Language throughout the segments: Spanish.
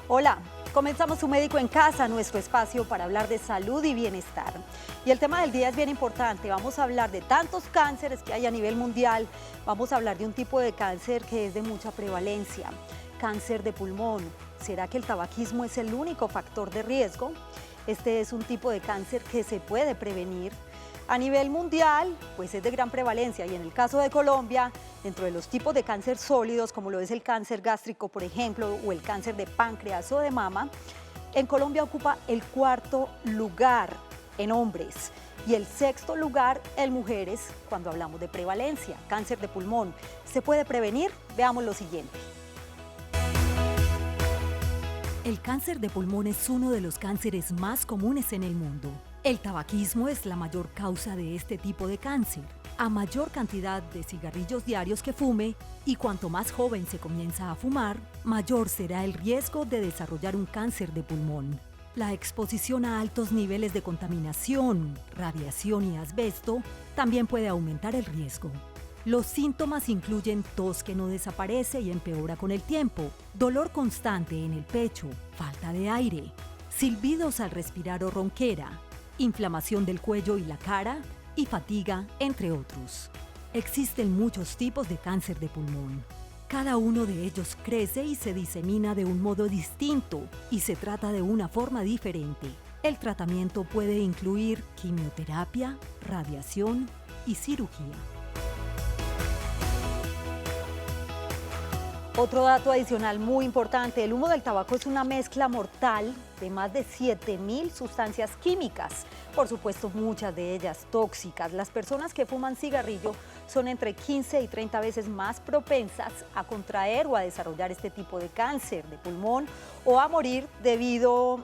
Hola, comenzamos Su Médico en Casa, nuestro espacio para hablar de salud y bienestar. Y el tema del día es bien importante, vamos a hablar de tantos cánceres que hay a nivel mundial, vamos a hablar de un tipo de cáncer que es de mucha prevalencia, cáncer de pulmón. ¿Será que el tabaquismo es el único factor de riesgo? Este es un tipo de cáncer que se puede prevenir. A nivel mundial, pues es de gran prevalencia y en el caso de Colombia, dentro de los tipos de cáncer sólidos, como lo es el cáncer gástrico, por ejemplo, o el cáncer de páncreas o de mama, en Colombia ocupa el cuarto lugar en hombres y el sexto lugar en mujeres cuando hablamos de prevalencia. Cáncer de pulmón, ¿se puede prevenir? Veamos lo siguiente. El cáncer de pulmón es uno de los cánceres más comunes en el mundo. El tabaquismo es la mayor causa de este tipo de cáncer. A mayor cantidad de cigarrillos diarios que fume y cuanto más joven se comienza a fumar, mayor será el riesgo de desarrollar un cáncer de pulmón. La exposición a altos niveles de contaminación, radiación y asbesto también puede aumentar el riesgo. Los síntomas incluyen tos que no desaparece y empeora con el tiempo, dolor constante en el pecho, falta de aire, silbidos al respirar o ronquera, inflamación del cuello y la cara y fatiga, entre otros. Existen muchos tipos de cáncer de pulmón. Cada uno de ellos crece y se disemina de un modo distinto y se trata de una forma diferente. El tratamiento puede incluir quimioterapia, radiación y cirugía. Otro dato adicional muy importante, el humo del tabaco es una mezcla mortal de más de 7.000 sustancias químicas, por supuesto muchas de ellas tóxicas. Las personas que fuman cigarrillo son entre 15 y 30 veces más propensas a contraer o a desarrollar este tipo de cáncer de pulmón o a morir debido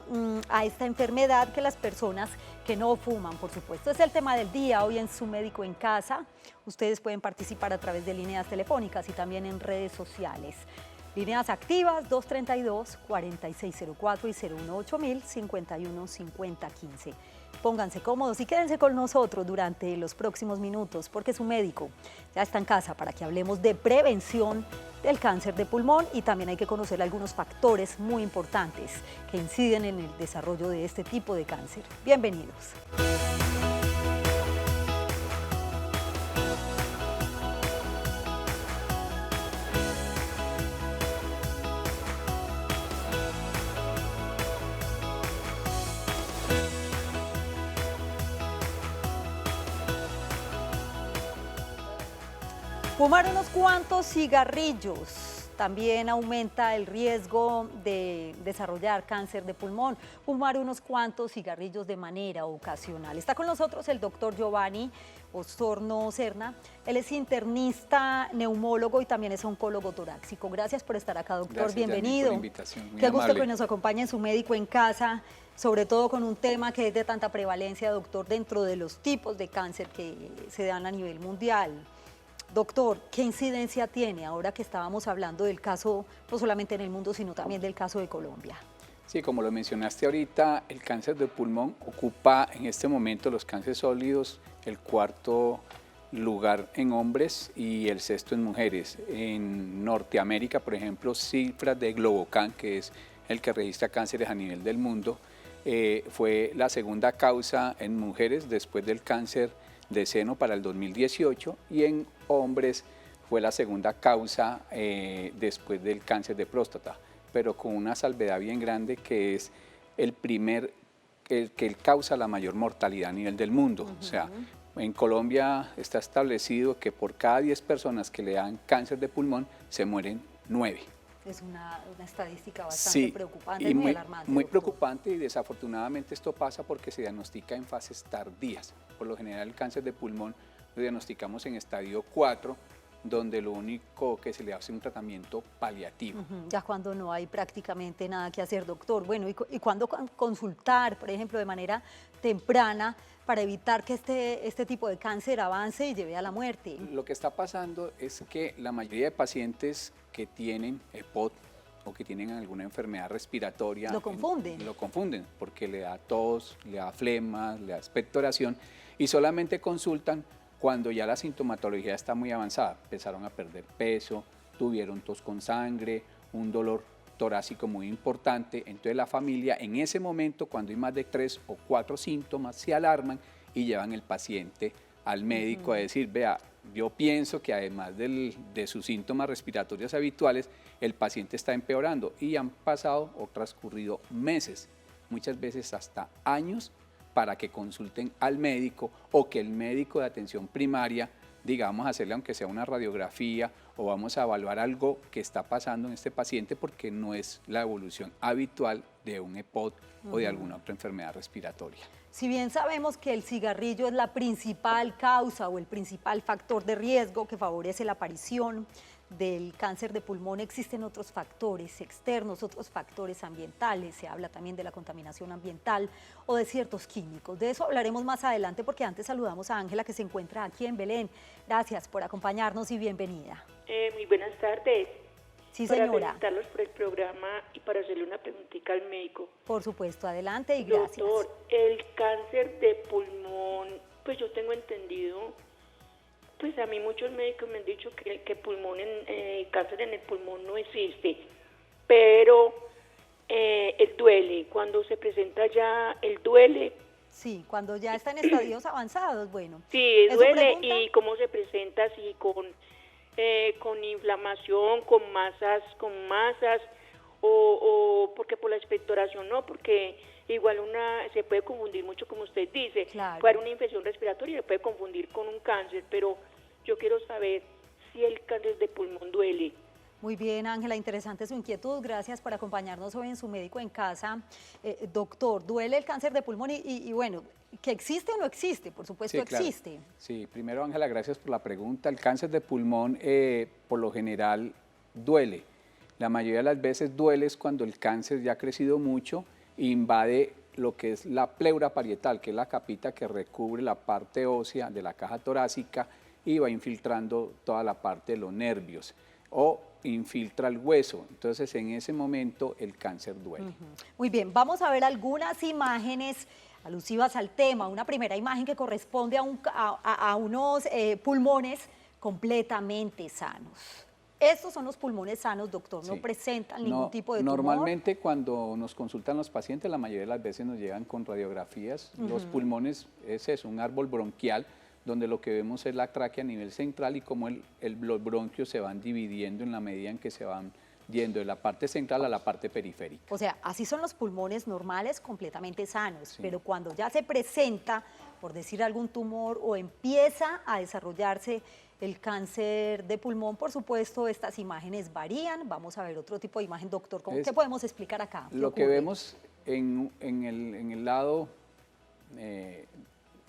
a esta enfermedad que las personas que no fuman, por supuesto. Es el tema del día hoy en Su Médico en Casa. Ustedes pueden participar a través de líneas telefónicas y también en redes sociales. Líneas activas 232-4604 y 018-051-5015. Pónganse cómodos y quédense con nosotros durante los próximos minutos porque Su Médico ya está en casa para que hablemos de prevención del cáncer de pulmón y también hay que conocer algunos factores muy importantes que inciden en el desarrollo de este tipo de cáncer. Bienvenidos. Fumar unos cuantos cigarrillos también aumenta el riesgo de desarrollar cáncer de pulmón. Fumar unos cuantos cigarrillos de manera ocasional. Está con nosotros el doctor Giovanni Osorno Serna. Él es internista, neumólogo y también es oncólogo torácico. Gracias por estar acá, doctor. Gracias, bienvenido. Yanni, por la invitación. Muy Qué gusto amable. que nos acompañe en Su Médico en Casa, sobre todo con un tema que es de tanta prevalencia, doctor, dentro de los tipos de cáncer que se dan a nivel mundial. Doctor, ¿qué incidencia tiene ahora que estábamos hablando del caso, no solamente en el mundo, sino también del caso de Colombia? Sí, como lo mencionaste ahorita, el cáncer de pulmón ocupa en este momento los cánceres sólidos el cuarto lugar en hombres y el sexto en mujeres. En Norteamérica, por ejemplo, cifras de Globocan, que es el que registra cánceres a nivel del mundo, fue la segunda causa en mujeres después del cáncer de seno para el 2018 y en hombres fue la segunda causa después del cáncer de próstata, pero con una salvedad bien grande que es el que causa la mayor mortalidad a nivel del mundo. O sea, en Colombia está establecido que por cada 10 personas que le dan cáncer de pulmón se mueren 9. Es una estadística bastante preocupante y muy alarmante. Muy doctor. preocupante y desafortunadamente esto pasa porque se diagnostica en fases tardías. Por lo general el cáncer de pulmón lo diagnosticamos en estadio 4, donde lo único que se le hace es un tratamiento paliativo. Ya cuando no hay prácticamente nada que hacer, doctor. Bueno, ¿y cuándo consultar, por ejemplo, de manera temprana para evitar que este tipo de cáncer avance y lleve a la muerte? Lo que está pasando es que la mayoría de pacientes que tienen EPOC o que tienen alguna enfermedad respiratoria Lo confunden. Lo confunden porque le da tos, le da flema, le da expectoración y solamente consultan cuando ya la sintomatología está muy avanzada. Empezaron a perder peso, tuvieron tos con sangre, un dolor torácico muy importante. Entonces la familia en ese momento, cuando hay más de 3 o 4 síntomas, se alarman y llevan el paciente al médico a decir, vea, yo pienso que además de sus síntomas respiratorios habituales, el paciente está empeorando, y han pasado o transcurrido meses, muchas veces hasta años, para que consulten al médico o que el médico de atención primaria diga, vamos a hacerle aunque sea una radiografía o vamos a evaluar algo que está pasando en este paciente, porque no es la evolución habitual de un EPOC o de alguna otra enfermedad respiratoria. Si bien sabemos que el cigarrillo es la principal causa o el principal factor de riesgo que favorece la aparición del cáncer de pulmón, existen otros factores externos, otros factores ambientales. Se habla también de la contaminación ambiental o de ciertos químicos. De eso hablaremos más adelante, porque antes saludamos a Ángela, que se encuentra aquí en Belén. Gracias por acompañarnos y bienvenida. Muy buenas tardes. Sí, señora. Para felicitarlos por el programa y para hacerle una preguntita al médico. Por supuesto, adelante y gracias. Doctor, el cáncer de pulmón, pues yo tengo entendido, pues a mí muchos médicos me han dicho que cáncer en el pulmón no existe, pero él duele. Cuando se presenta ya, él duele. Sí, cuando ya está en estadios avanzados, bueno. Sí, duele. ¿Y cómo se presenta? Si con inflamación, con masas, o porque por la expectoración no, porque igual se puede confundir mucho, como usted dice, claro. Puede haber una infección respiratoria y se puede confundir con un cáncer, pero yo quiero saber si el cáncer de pulmón duele. Muy bien, Ángela, interesante su inquietud. Gracias por acompañarnos hoy en Su Médico en Casa. Doctor, ¿duele el cáncer de pulmón? Y bueno, ¿que existe o no existe? Por supuesto, sí, claro. Existe. Sí, primero, Ángela, gracias por la pregunta. El cáncer de pulmón, por lo general, duele. La mayoría de las veces duele es cuando el cáncer ya ha crecido mucho e invade lo que es la pleura parietal, que es la capita que recubre la parte ósea de la caja torácica y va infiltrando toda la parte de los nervios, o infiltra el hueso. Entonces, en ese momento el cáncer duele. Muy bien, vamos a ver algunas imágenes alusivas al tema. Una primera imagen que corresponde a unos pulmones completamente sanos. Estos son los pulmones sanos, doctor, no presentan ningún tipo de tumor. Normalmente cuando nos consultan los pacientes, la mayoría de las veces nos llegan con radiografías. Los pulmones es un árbol bronquial, donde lo que vemos es la tráquea a nivel central y cómo los bronquios se van dividiendo en la medida en que se van yendo de la parte central a la parte periférica. O sea, así son los pulmones normales, completamente sanos, pero cuando ya se presenta, por decir algún tumor, o empieza a desarrollarse el cáncer de pulmón, por supuesto, estas imágenes varían. Vamos a ver otro tipo de imagen, doctor. ¿Qué podemos explicar acá? Lo que vemos en el lado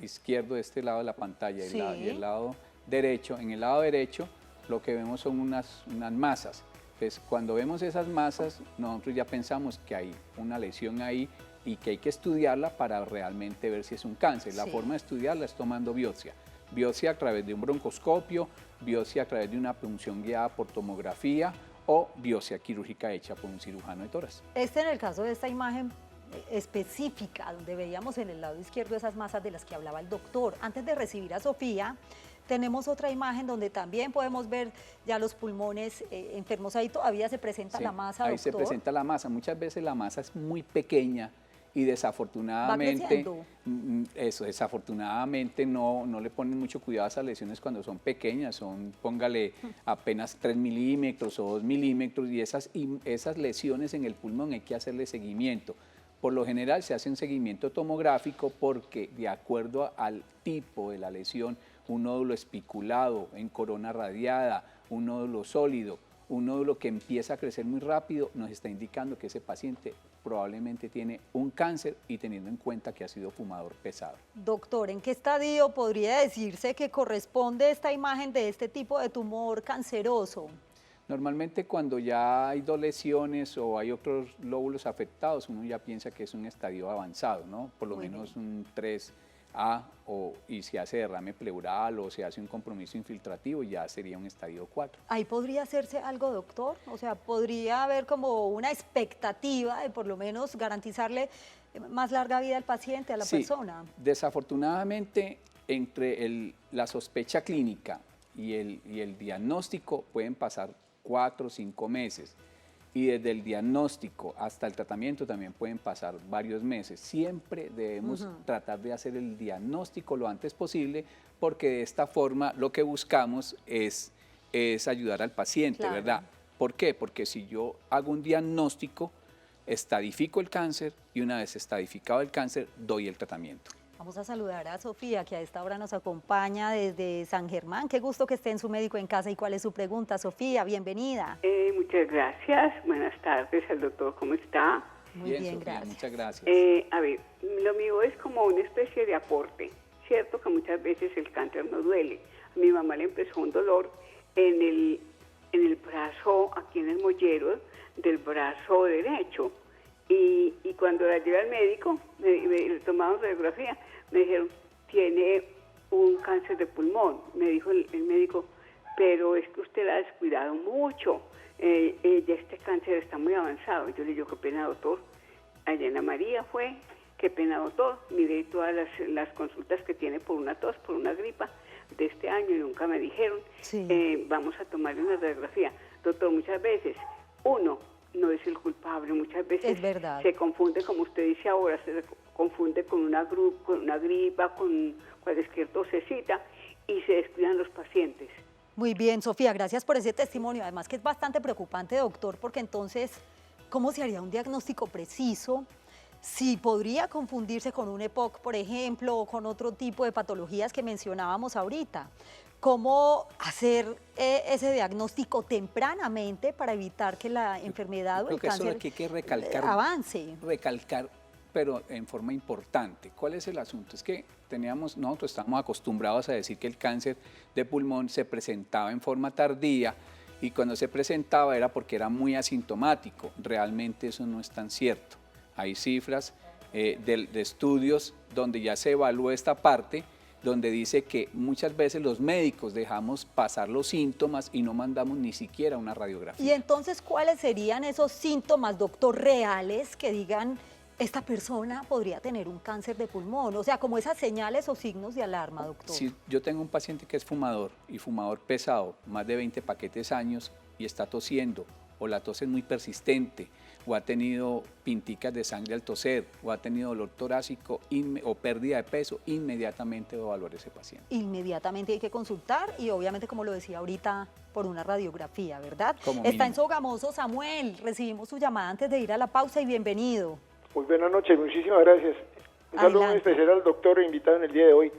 izquierdo, de este lado de la pantalla, y el lado derecho, en el lado derecho lo que vemos son unas masas. Entonces, cuando vemos esas masas, nosotros ya pensamos que hay una lesión ahí y que hay que estudiarla para realmente ver si es un cáncer. La forma de estudiarla es tomando biopsia. Biopsia a través de un broncoscopio, biopsia a través de una punción guiada por tomografía o biopsia quirúrgica hecha por un cirujano de tórax. En el caso de esta imagen específica, donde veíamos en el lado izquierdo esas masas de las que hablaba el doctor. Antes de recibir a Sofía, tenemos otra imagen donde también podemos ver ya los pulmones enfermos. Ahí todavía se presenta la masa, ahí doctor. se presenta la masa. Muchas veces la masa es muy pequeña y desafortunadamente, desafortunadamente no le ponen mucho cuidado a esas lesiones cuando son pequeñas, póngale apenas 3 milímetros o 2 milímetros, y esas lesiones en el pulmón hay que hacerle seguimiento. Por lo general se hace un seguimiento tomográfico porque, de acuerdo al tipo de la lesión, un nódulo espiculado, en corona radiada, un nódulo sólido, un nódulo que empieza a crecer muy rápido, nos está indicando que ese paciente probablemente tiene un cáncer, y teniendo en cuenta que ha sido fumador pesado. Doctor, ¿en qué estadio podría decirse que corresponde esta imagen de este tipo de tumor canceroso? Normalmente cuando ya hay 2 lesiones o hay otros lóbulos afectados, uno ya piensa que es un estadio avanzado, ¿no? Por lo menos un 3A, y se hace derrame pleural o se hace un compromiso infiltrativo, ya sería un estadio 4. ¿Ahí podría hacerse algo, doctor? O sea, ¿podría haber como una expectativa de por lo menos garantizarle más larga vida al paciente, a la persona? Desafortunadamente, entre la sospecha clínica y el diagnóstico pueden pasar 4 o 5 meses. y desde el diagnóstico hasta el tratamiento también pueden pasar varios meses. Siempre debemos tratar de hacer el diagnóstico lo antes posible, porque de esta forma lo que buscamos es ayudar al paciente, Claro. ¿verdad? ¿Por qué? Porque si yo hago un diagnóstico, estadifico el cáncer y una vez estadificado el cáncer, doy el tratamiento. Vamos a saludar a Sofía, que a esta hora nos acompaña desde San Germán. Qué gusto que esté en Su Médico en Casa. ¿Y cuál es su pregunta, Sofía? Bienvenida. Muchas gracias. Buenas tardes al doctor. ¿Cómo está? Muy bien, Sofía, gracias. muchas gracias. A ver, lo mío es como una especie de aporte. Cierto que muchas veces el cáncer no duele. A mi mamá le empezó un dolor en el brazo, aquí en el mollero del brazo derecho. Y cuando la llevé al médico, le tomaron radiografía, me dijeron, tiene un cáncer de pulmón. Me dijo el médico, pero es que usted la ha descuidado mucho. Ya este cáncer está muy avanzado. Yo le digo, qué pena, doctor. Allá en Ana María fue, qué pena, doctor. Miré todas las consultas que tiene por una tos, por una gripa de este año y nunca me dijeron, Sí. vamos a tomarle una radiografía. Doctor, muchas veces uno no es el culpable, muchas veces Es verdad. se confunde, como usted dice ahora, se confunde con una gripa, con cualquier tosecita y se descuidan los pacientes. Muy bien, Sofía, gracias por ese testimonio. Además que es bastante preocupante, doctor, porque entonces, ¿cómo se haría un diagnóstico preciso? Si podría confundirse con un EPOC, por ejemplo, o con otro tipo de patologías que mencionábamos ahorita. ¿Cómo hacer ese diagnóstico tempranamente para evitar que la enfermedad o Creo el que eso es cáncer lo que hay que recalcar. avance? Recalcar, pero en forma importante. ¿Cuál es el asunto? Es que nosotros estamos acostumbrados a decir que el cáncer de pulmón se presentaba en forma tardía y cuando se presentaba era porque era muy asintomático. Realmente eso no es tan cierto. Hay cifras de estudios donde ya se evaluó esta parte, donde dice que muchas veces los médicos dejamos pasar los síntomas y no mandamos ni siquiera una radiografía. Y entonces, ¿cuáles serían esos síntomas, doctor, reales que digan esta persona podría tener un cáncer de pulmón? O sea, como esas señales o signos de alarma, doctor. Si yo tengo un paciente que es fumador y fumador pesado, más de 20 paquetes años y está tosiendo, o la tos es muy persistente, o ha tenido pinticas de sangre al toser, o ha tenido dolor torácico o pérdida de peso, inmediatamente debo evaluar a ese paciente. Inmediatamente hay que consultar y obviamente, como lo decía ahorita, por una radiografía, ¿verdad? Como Está mínimo. en Sogamoso, Samuel. Recibimos su llamada antes de ir a la pausa y bienvenido. Muy buenas noches, muchísimas gracias. Un saludo muy Adelante. especial al doctor invitado en el día de hoy.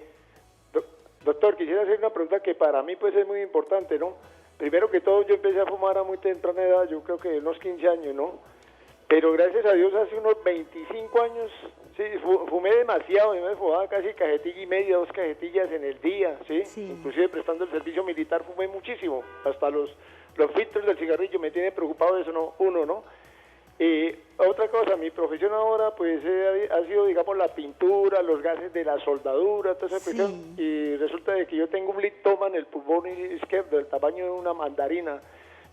Doctor, quisiera hacer una pregunta que para mí pues es muy importante, ¿no? Primero que todo, yo empecé a fumar a muy temprana edad, yo creo que de unos 15 años, ¿no? Pero gracias a Dios hace unos 25 años, sí, fumé demasiado, yo me fumaba casi cajetilla y media, 2 cajetillas en el día, ¿sí? Sí. Inclusive prestando el servicio militar fumé muchísimo, hasta los filtros del cigarrillo me tiene preocupado eso, ¿no? Uno, ¿no? Otra cosa, mi profesión ahora pues ha sido, digamos, la pintura, los gases de la soldadura, toda esa Sí. cuestión, y resulta de que yo tengo un liptoma en el pulmón izquierdo del tamaño de una mandarina,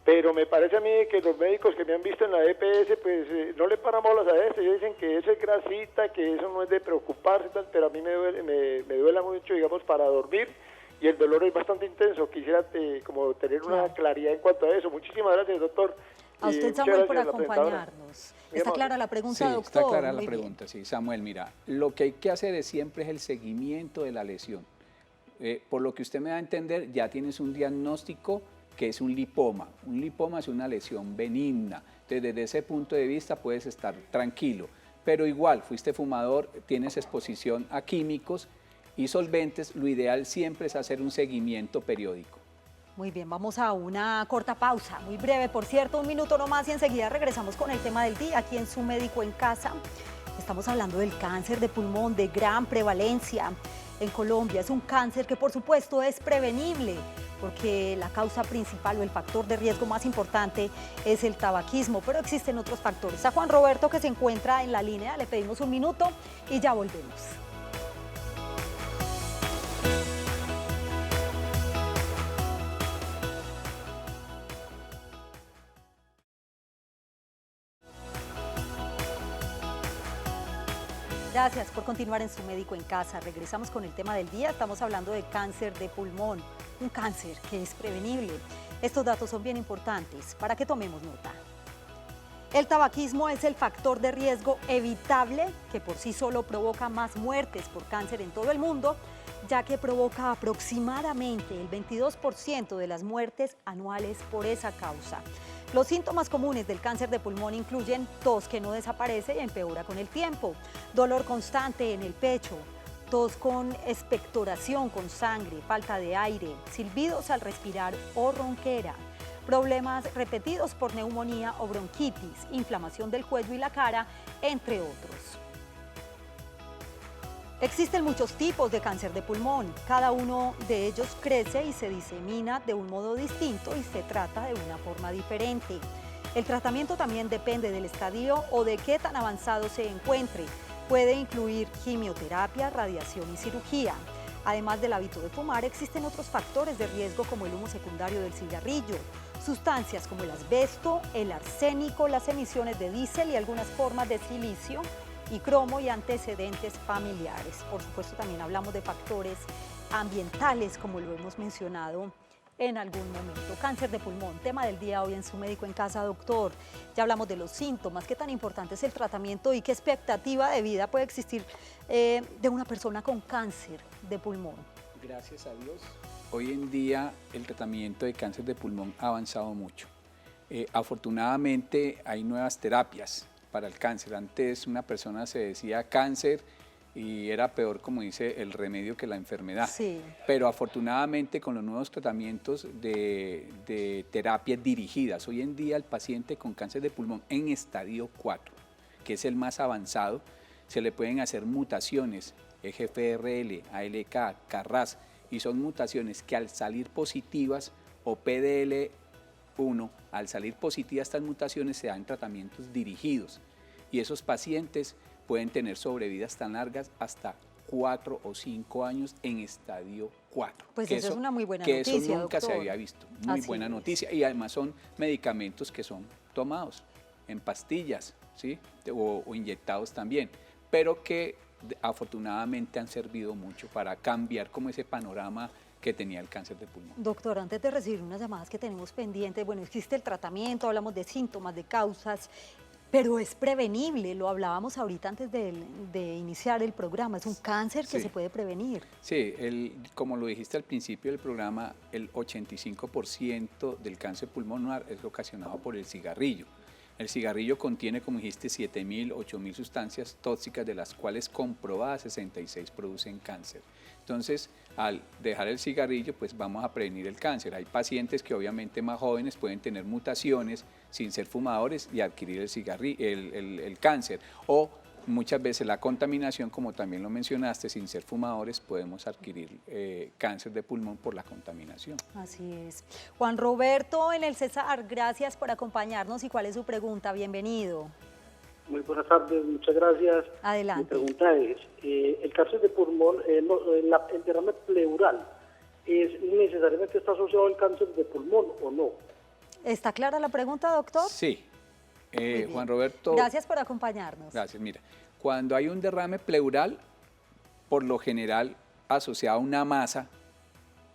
pero me parece a mí que los médicos que me han visto en la EPS pues no le paran bolas a eso, ellos dicen que eso es grasita, que eso no es de preocuparse, tal, pero a mí me duele mucho, digamos, para dormir, y el dolor es bastante intenso. Quisiera como tener una claridad en cuanto a eso. Muchísimas gracias, doctor. A Y usted, muchas Samuel, por gracias a la presentadora. acompañarnos. Muy ¿Está amable. clara la pregunta, Sí, doctor? está clara la Muy bien. pregunta, sí. Samuel, mira, lo que hay que hacer es siempre es el seguimiento de la lesión. Por lo que usted me da a entender, ya tienes un diagnóstico que es un lipoma. Un lipoma es una lesión benigna. Entonces, desde ese punto de vista puedes estar tranquilo. Pero igual, fuiste fumador, tienes exposición a químicos y solventes, lo ideal siempre es hacer un seguimiento periódico. Muy bien, vamos a una corta pausa, muy breve, por cierto, 1 minuto nomás y enseguida regresamos con el tema del día aquí en Su Médico en Casa. Estamos hablando del cáncer de pulmón de gran prevalencia en Colombia. Es un cáncer que por supuesto es prevenible porque la causa principal o el factor de riesgo más importante es el tabaquismo, pero existen otros factores. A Juan Roberto, que se encuentra en la línea, le pedimos 1 minuto y ya volvemos. Gracias por continuar en Su Médico en Casa. Regresamos con el tema del día. Estamos hablando de cáncer de pulmón, un cáncer que es prevenible. Estos datos son bien importantes para que tomemos nota. El tabaquismo es el factor de riesgo evitable que por sí solo provoca más muertes por cáncer en todo el mundo, ya que provoca aproximadamente el 22% de las muertes anuales por esa causa. Los síntomas comunes del cáncer de pulmón incluyen tos que no desaparece y empeora con el tiempo, dolor constante en el pecho, tos con expectoración con sangre, falta de aire, silbidos al respirar o ronquera, problemas repetidos por neumonía o bronquitis, inflamación del cuello y la cara, entre otros. Existen muchos tipos de cáncer de pulmón. Cada uno de ellos crece y se disemina de un modo distinto y se trata de una forma diferente. El tratamiento también depende del estadio o de qué tan avanzado se encuentre. Puede incluir quimioterapia, radiación y cirugía. Además del hábito de fumar, existen otros factores de riesgo como el humo secundario del cigarrillo, sustancias como el asbesto, el arsénico, las emisiones de diésel y algunas formas de silicio y cromo y antecedentes familiares. Por supuesto, también hablamos de factores ambientales, como lo hemos mencionado en algún momento. Cáncer de pulmón, tema del día hoy en Su Médico en Casa, doctor. Ya hablamos de los síntomas, qué tan importante es el tratamiento y qué expectativa de vida puede existir de una persona con cáncer de pulmón. Gracias a Dios, hoy en día el tratamiento de cáncer de pulmón ha avanzado mucho. Afortunadamente hay nuevas terapias para el cáncer. Antes una persona se decía cáncer y era peor, como dice, el remedio que la enfermedad. Sí. Pero afortunadamente con los nuevos tratamientos de terapias dirigidas, hoy en día el paciente con cáncer de pulmón en estadio 4, que es el más avanzado, se le pueden hacer mutaciones, EGFRL, ALK, KRAS, y son mutaciones que al salir positivas, o PDL1, al salir positivas estas mutaciones se dan tratamientos dirigidos, y esos pacientes pueden tener sobrevidas tan largas hasta 4 o 5 años en estadio 4. Pues eso es una muy buena noticia. noticia, Que eso nunca doctor. se había visto, muy Así buena es. noticia. Y además son medicamentos que son tomados en pastillas, ¿sí? o inyectados también, pero que afortunadamente han servido mucho para cambiar como ese panorama que tenía el cáncer de pulmón. Doctor, antes de recibir unas llamadas que tenemos pendientes, bueno, existe el tratamiento, hablamos de síntomas, de causas, pero es prevenible, lo hablábamos ahorita antes de iniciar el programa, es un cáncer que Sí. se puede prevenir. Sí, como lo dijiste al principio del programa, el 85% del cáncer pulmonar es ocasionado por el cigarrillo. El cigarrillo contiene, como dijiste, 7.000, 8.000 sustancias tóxicas, de las cuales comprobadas 66 producen cáncer. Entonces, al dejar el cigarrillo, pues vamos a prevenir el cáncer. Hay pacientes que obviamente más jóvenes pueden tener mutaciones sin ser fumadores y adquirir el cáncer. O muchas veces la contaminación, como también lo mencionaste, sin ser fumadores podemos adquirir cáncer de pulmón por la contaminación. Así es. Juan Roberto en el Cesar, gracias por acompañarnos. ¿Y cuál es su pregunta? Bienvenido. Muy buenas tardes, muchas gracias. Adelante. Mi pregunta es, el cáncer de pulmón, el derrame pleural, ¿es necesariamente está asociado al cáncer de pulmón o no? ¿Está clara la pregunta, doctor? Sí. Muy bien. Juan Roberto. Gracias por acompañarnos. Gracias. Mira, cuando hay un derrame pleural, por lo general asociado a una masa,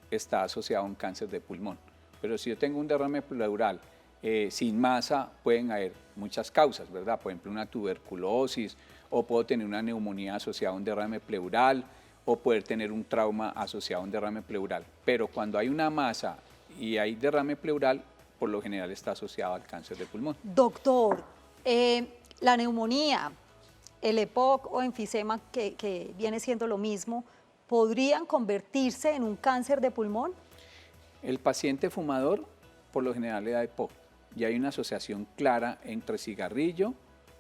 está asociado a un cáncer de pulmón. Pero si yo tengo un derrame pleural sin masa, pueden haber muchas causas, ¿verdad? Por ejemplo, una tuberculosis, o puedo tener una neumonía asociada a un derrame pleural, o poder tener un trauma asociado a un derrame pleural. Pero cuando hay una masa y hay derrame pleural, por lo general está asociado al cáncer de pulmón. Doctor, la neumonía, el EPOC o enfisema, que viene siendo lo mismo, ¿podrían convertirse en un cáncer de pulmón? El paciente fumador, por lo general, le da EPOC. Y hay una asociación clara entre cigarrillo,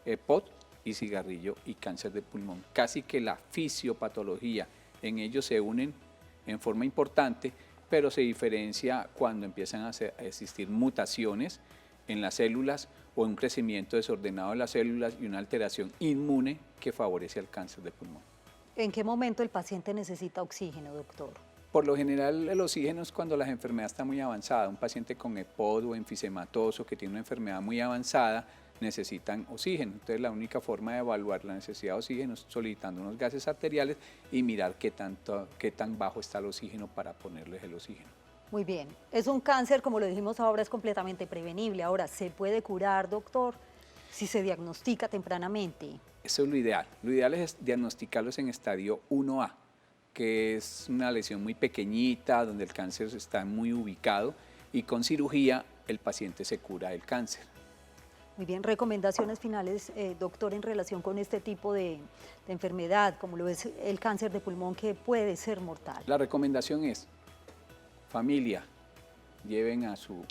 EPOC y cigarrillo y cáncer de pulmón. Casi que la fisiopatología en ellos se unen en forma importante, pero se diferencia cuando empiezan a existir mutaciones en las células o un crecimiento desordenado de las células y una alteración inmune que favorece al cáncer de pulmón. ¿En qué momento el paciente necesita oxígeno, doctor? Por lo general, el oxígeno es cuando la enfermedad está muy avanzada. Un paciente con EPOD o enfisematoso que tiene una enfermedad muy avanzada necesitan oxígeno. Entonces, la única forma de evaluar la necesidad de oxígeno es solicitando unos gases arteriales y mirar qué tan bajo está el oxígeno para ponerles el oxígeno. Muy bien. Es un cáncer, como lo dijimos ahora, es completamente prevenible. Ahora, ¿se puede curar, doctor? si se diagnostica tempranamente. Eso es lo ideal. Lo ideal es diagnosticarlos en estadio 1A, que es una lesión muy pequeñita, donde el cáncer está muy ubicado y con cirugía el paciente se cura del cáncer. Muy bien, recomendaciones finales, doctor, en relación con este tipo de enfermedad, como lo es el cáncer de pulmón, que puede ser mortal. La recomendación es, familia, lleven a su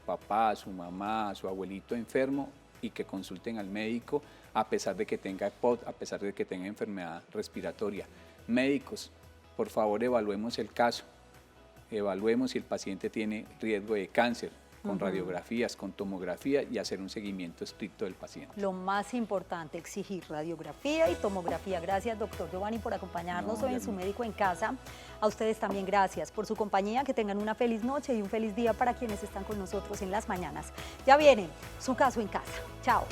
papá, a su mamá, a su abuelito enfermo y que consulten al médico a pesar de que tenga EPOC, a pesar de que tenga enfermedad respiratoria. Médicos, por favor evaluemos el caso, evaluemos si el paciente tiene riesgo de cáncer, con radiografías, con tomografía y hacer un seguimiento estricto del paciente. Lo más importante, exigir radiografía y tomografía. Gracias, doctor Giovanni, por acompañarnos hoy en Su Médico en Casa. A ustedes también gracias por su compañía, que tengan una feliz noche y un feliz día para quienes están con nosotros en las mañanas. Ya viene Su Caso en Casa. Chao.